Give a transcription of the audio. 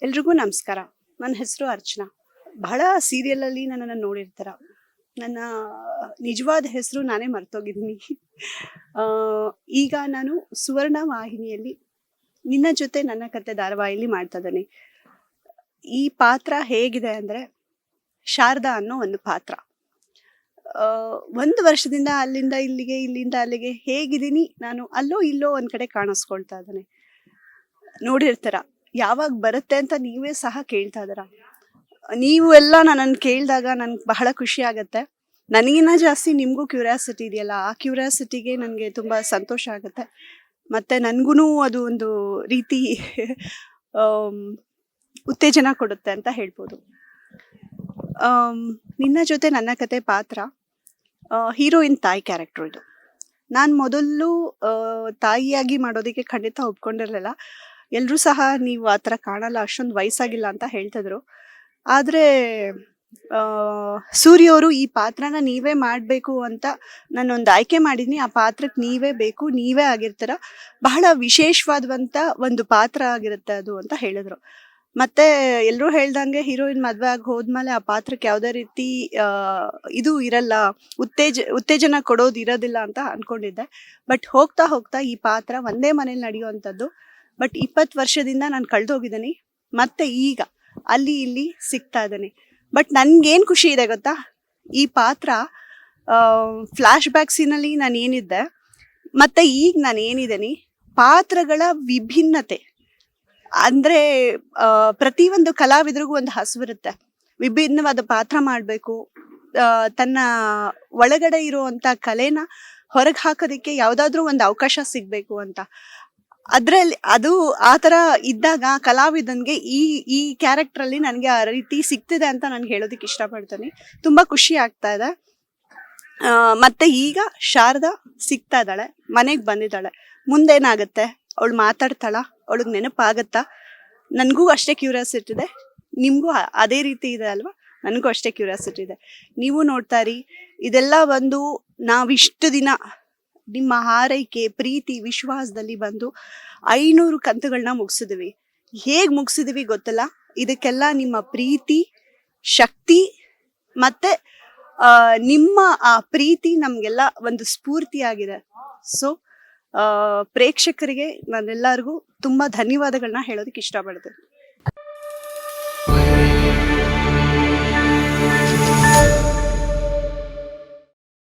ಎಲ್ರಿಗೂ ನಮಸ್ಕಾರ. ನನ್ನ ಹೆಸರು ಅರ್ಚನಾ. ಬಹಳ ಸೀರಿಯಲಲ್ಲಿ ನನ್ನನ್ನು ನೋಡಿರ್ತಾರ. ನನ್ನ ನಿಜವಾದ ಹೆಸರು ನಾನೇ ಮರ್ತೋಗಿದ್ದೀನಿ. ಆ, ಈಗ ನಾನು ಸುವರ್ಣ ವಾಹಿನಿಯಲ್ಲಿ ನಿನ್ನ ಜೊತೆ ನನ್ನ ಕತೆ ಧಾರಾವಾಹಿಯಲ್ಲಿ ಮಾಡ್ತಾ ಇದ್ದೀನಿ. ಈ ಪಾತ್ರ ಹೇಗಿದೆ ಅಂದರೆ ಶಾರದಾ ಅನ್ನೋ ಒಂದು ಪಾತ್ರ. ಆ, ಒಂದು ವರ್ಷದಿಂದ ಅಲ್ಲಿಂದ ಇಲ್ಲಿಗೆ ಇಲ್ಲಿಂದ ಅಲ್ಲಿಗೆ ಹೇಗಿದ್ದೀನಿ ನಾನು ಅಲ್ಲೋ ಇಲ್ಲೋ ಒಂದು ಕಡೆ ಕಾಣಿಸ್ಕೊಳ್ತಾ ಇದ್ದಾನೆ. ನೋಡಿರ್ತಾರ ಯಾವಾಗ ಬರುತ್ತೆ ಅಂತ ನೀವೇ ಸಹ ಕೇಳ್ತಾ ಇದ್ದೀರ. ನೀವು ಎಲ್ಲ ನನ್ನನ್ನು ಕೇಳಿದಾಗ ನನ್ಗೆ ಬಹಳ ಖುಷಿ ಆಗುತ್ತೆ. ನನಗಿನ್ನ ಜಾಸ್ತಿ ನಿಮಗೂ ಕ್ಯೂರಿಯಾಸಿಟಿ ಇದೆಯಲ್ಲ, ಆ ಕ್ಯೂರಿಯಾಸಿಟಿಗೆ ನನಗೆ ತುಂಬ ಸಂತೋಷ ಆಗುತ್ತೆ. ಮತ್ತು ನನಗೂ ಅದು ಒಂದು ರೀತಿ ಉತ್ತೇಜನ ಕೊಡುತ್ತೆ ಅಂತ ಹೇಳ್ಬೋದು. ನಿನ್ನ ಜೊತೆ ನನ್ನ ಕತೆ ಪಾತ್ರ ಹೀರೋಯಿನ್ ತಾಯಿ ಕ್ಯಾರೆಕ್ಟ್ರು ಇದು. ನಾನು ಮೊದಲು ತಾಯಿಯಾಗಿ ಮಾಡೋದಕ್ಕೆ ಖಂಡಿತ ಒಪ್ಕೊಂಡಿರಲಿಲ್ಲ. ಎಲ್ಲರೂ ಸಹ ನೀವು ಆ ಥರ ಕಾಣಲ್ಲ, ಅಷ್ಟೊಂದು ವಯಸ್ಸಾಗಿಲ್ಲ ಅಂತ ಹೇಳ್ತಿದ್ರು. ಆದರೆ ಸೂರ್ಯವರು ಈ ಪಾತ್ರನ ನೀವೇ ಮಾಡಬೇಕು ಅಂತ ನಾನೊಂದು ಆಯ್ಕೆ ಮಾಡಿದ್ದೀನಿ. ಆ ಪಾತ್ರಕ್ಕೆ ನೀವೇ ಬೇಕು, ನೀವೇ ಆಗಿರ್ತೀರ, ಬಹಳ ವಿಶೇಷವಾದಂಥ ಒಂದು ಪಾತ್ರ ಆಗಿರುತ್ತೆ ಅದು ಅಂತ ಹೇಳಿದ್ರು. ಮತ್ತೆ ಎಲ್ಲರೂ ಹೇಳ್ದಂಗೆ ಹೀರೋಯಿನ್ ಮದುವೆ ಆಗಿ ಹೋದ್ಮೇಲೆ ಆ ಪಾತ್ರಕ್ಕೆ ಯಾವುದೇ ರೀತಿ ಇದು ಇರಲ್ಲ, ಉತ್ತೇಜನ ಕೊಡೋದು ಇರೋದಿಲ್ಲ ಅಂತ ಅನ್ಕೊಂಡಿದ್ದೆ. ಬಟ್ ಹೋಗ್ತಾ ಹೋಗ್ತಾ ಈ ಪಾತ್ರ ಒಂದೇ ಮನೇಲಿ ನಡೆಯುವಂಥದ್ದು. ಬಟ್ 20 ವರ್ಷದಿಂದ ನಾನು ಕಳೆದೋಗಿದ್ದೀನಿ, ಮತ್ತೆ ಈಗ ಅಲ್ಲಿ ಇಲ್ಲಿ ಸಿಗ್ತಾ ಇದ್ದೀನಿ. ಬಟ್ ನನ್ಗೇನು ಖುಷಿ ಇದೆ ಗೊತ್ತಾ, ಈ ಪಾತ್ರ ಫ್ಲ್ಯಾಶ್ ಬ್ಯಾಕ್ ಸೀನಲ್ಲಿ ನಾನು ಏನಿದ್ದೆ ಮತ್ತೆ ಈಗ ನಾನು ಏನಿದ್ದೀನಿ, ಪಾತ್ರಗಳ ವಿಭಿನ್ನತೆ ಅಂದರೆ ಪ್ರತಿಯೊಂದು ಕಲಾವಿದರಿಗೂ ಒಂದು ಹಸಿವಿರುತ್ತೆ, ವಿಭಿನ್ನವಾದ ಪಾತ್ರ ಮಾಡಬೇಕು, ತನ್ನ ಒಳಗಡೆ ಇರುವಂಥ ಕಲೆನ ಹೊರಗೆ ಹಾಕೋದಕ್ಕೆ ಯಾವುದಾದ್ರೂ ಒಂದು ಅವಕಾಶ ಸಿಗಬೇಕು ಅಂತ. ಅದರಲ್ಲಿ ಅದು ಆ ಥರ ಇದ್ದಾಗ ಕಲಾವಿದನಿಗೆ ಈ ಕ್ಯಾರೆಕ್ಟ್ರಲ್ಲಿ ನನಗೆ ಆ ರೀತಿ ಸಿಗ್ತಿದೆ ಅಂತ ನಾನು ಹೇಳೋದಕ್ಕೆ ಇಷ್ಟಪಡ್ತೀನಿ. ತುಂಬ ಖುಷಿ ಆಗ್ತಾ ಇದೆ. ಮತ್ತು ಈಗ ಶಾರದಾ ಸಿಗ್ತಾ ಇದ್ದಾಳೆ, ಮನೆಗೆ ಬಂದಿದ್ದಾಳೆ. ಮುಂದೇನಾಗುತ್ತೆ, ಅವಳು ಮಾತಾಡ್ತಾಳ, ಅವಳಿಗೆ ನೆನಪಾಗತ್ತಾ? ನನಗೂ ಅಷ್ಟೇ ಕ್ಯೂರಿಯಾಸಿಟಿ ಇದೆ, ನಿಮಗೂ ಅದೇ ರೀತಿ ಇದೆ ಅಲ್ವಾ? ನನಗೂ ಅಷ್ಟೇ ಕ್ಯೂರಿಯಾಸಿಟಿ ಇದೆ. ನೀವು ನೋಡ್ತಾ ಇರಿ. ಇದೆಲ್ಲ ಒಂದು ನಾವಿಷ್ಟು ದಿನ ನಿಮ್ಮ ಹಾರೈಕೆ, ಪ್ರೀತಿ, ವಿಶ್ವಾಸದಲ್ಲಿ ಬಂದು 500 ಕಂತುಗಳನ್ನ ಮುಗಿಸಿದ್ವಿ. ಹೇಗೆ ಮುಗಿಸಿದ್ವಿ ಗೊತ್ತಲ್ಲ, ಇದಕ್ಕೆಲ್ಲ ನಿಮ್ಮ ಪ್ರೀತಿ, ಶಕ್ತಿ ಮತ್ತೆ ನಿಮ್ಮ ಆ ಪ್ರೀತಿ ನಮಗೆಲ್ಲ ಒಂದು ಸ್ಫೂರ್ತಿಯಾಗಿದೆ. ಸೊ ಪ್ರೇಕ್ಷಕರಿಗೆ ನಾನೆಲ್ಲರಿಗೂ ತುಂಬ ಧನ್ಯವಾದಗಳನ್ನ ಹೇಳೋದಕ್ಕೆ ಇಷ್ಟಪಡ್ತೀನಿ.